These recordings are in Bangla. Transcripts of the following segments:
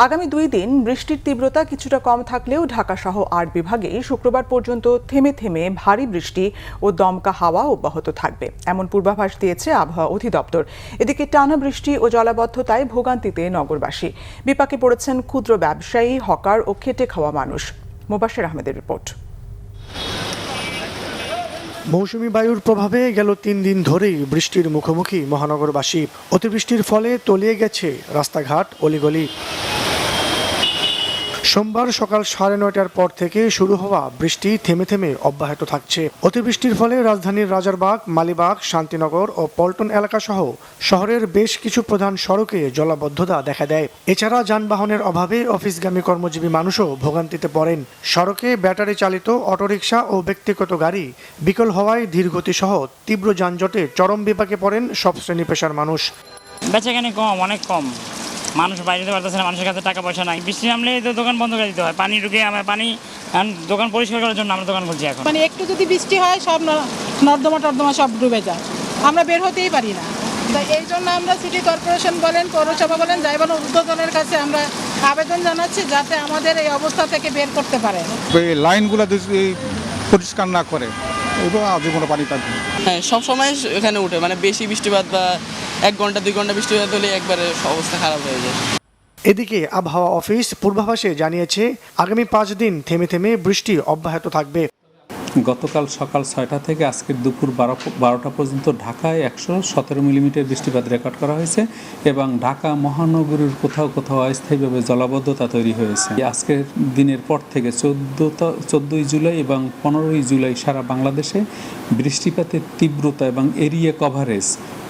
আগামী 2 দিন বৃষ্টির তীব্রতা কিছুটা কম থাকলেও ঢাকা সহ 8 বিভাগে শুক্রবার পর্যন্ত থেমে থেমে ভারী বৃষ্টি ও দমকা হাওয়া অব্যাহত থাকবে এমন পূর্বাভাস দিয়েছে আবহাওয়া অধিদপ্তর। এদিকে টানা বৃষ্টি ও জলাবদ্ধতায় ভোগান্তিতে নগরবাসী। বিপাকে পড়েছেন ক্ষুদ্র ব্যবসায়ী, হকার ও খেটে খাওয়া মানুষ। মোবাশ্বের আহমেদের রিপোর্ট। মৌসুমী বায়ুর প্রভাবে গেল 3 দিন ধরেই বৃষ্টির মুখোমুখি মহানগরবাসী। অতিবৃষ্টির ফলে তলিয়ে গেছে রাস্তাঘাট, অলিগলি। সোমবার সকাল 9:30টার পর থেকে শুরু হওয়া বৃষ্টি থেমে থেমে অব্যাহত থাকছে। অতিবৃষ্টির ফলে রাজধানীর রাজারবাগ, মালিবাগ, শান্তিনগর ও পল্টন এলাকা সহ শহরের বেশ কিছু প্রধান সড়কে জলাবদ্ধতা দেখা দেয়। এছাড়া যানবাহনের অভাবে অফিসগামী কর্মজীবী মানুষও ভোগান্তিতে পড়েন। সড়কে ব্যাটারি চালিত অটোরিকশা ও ব্যক্তিগত গাড়ি বিকল হওয়ায় ধীরগতি সহ তীব্র যানজটে চরম বিপাকে পড়েন সব শ্রেণী পেশার মানুষ। বেচাকেনি কম, অনেক কম। মানুষ বাইরে যেতে পারতেছে না, মানুষের কাছে টাকা পয়সা নাই। বৃষ্টি নামলে তো দোকান বন্ধ করে দিতে হয়। পানি ঢুকে আমার পানি দোকান পরিষ্কার করার জন্য আমরা দোকান করছি এখন। মানে একটু যদি বৃষ্টি হয় সব নর্দমা টর্দমা সব ডুবে যায়, আমরা বের হতেই পারি না। তাই এই জন্য আমরা সিটি কর্পোরেশন বলেন, পৌরসভা বলেন, যাই বলেন, ঊর্ধ্বতনের কাছে আমরা আবেদন জানাচ্ছি যাতে আমাদের এই অবস্থা থেকে বের করতে পারে। লাইনগুলো পরিষ্কার না করে এবং আজীবন পানি থাকবে। হ্যাঁ, সব সময় এখানে উঠে, মানে বেশি বৃষ্টিপাত বা 1 ঘন্টা 2 ঘন্টা বৃষ্টিপাত হলে একবারে অবস্থা খারাপ হয়ে যায়। এদিকে আবহাওয়া অফিস পূর্বাভাসে জানিয়েছে আগামী 5 দিন থেমে থেমে বৃষ্টি অব্যাহত থাকবে। গতকাল সকাল 6টা থেকে আজকের দুপুর 12টা পর্যন্ত ঢাকায় 117 মিলিমিটার বৃষ্টিপাত রেকর্ড করা হয়েছে এবং ঢাকা মহানগরীর কোথাও কোথাও অস্থায়ীভাবে জলাবদ্ধতা তৈরি হয়েছে। আজকের দিনের পর থেকে 14ই জুলাই এবং 15ই জুলাই সারা বাংলাদেশে বৃষ্টিপাতের তীব্রতা এবং এরিয়া কভারেজ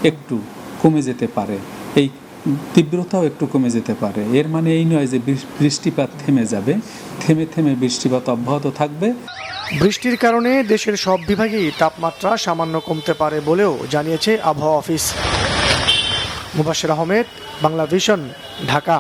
একটু কমে যেতে পারে। এই তীব্রতাও একটু কমে যেতে পারে। এর মানে এই নয় যে বৃষ্টিপাত থেমে যাবে, থেমে থেমে বৃষ্টিপাত অব্যাহত থাকবে। বৃষ্টির কারণে দেশের সব বিভাগেই তাপমাত্রা সামান্য কমতে পারে বলেও জানিয়েছে আবহাওয়া অফিস। মোবাশ্বের আহমেদ, বাংলা ভিশন, ঢাকা।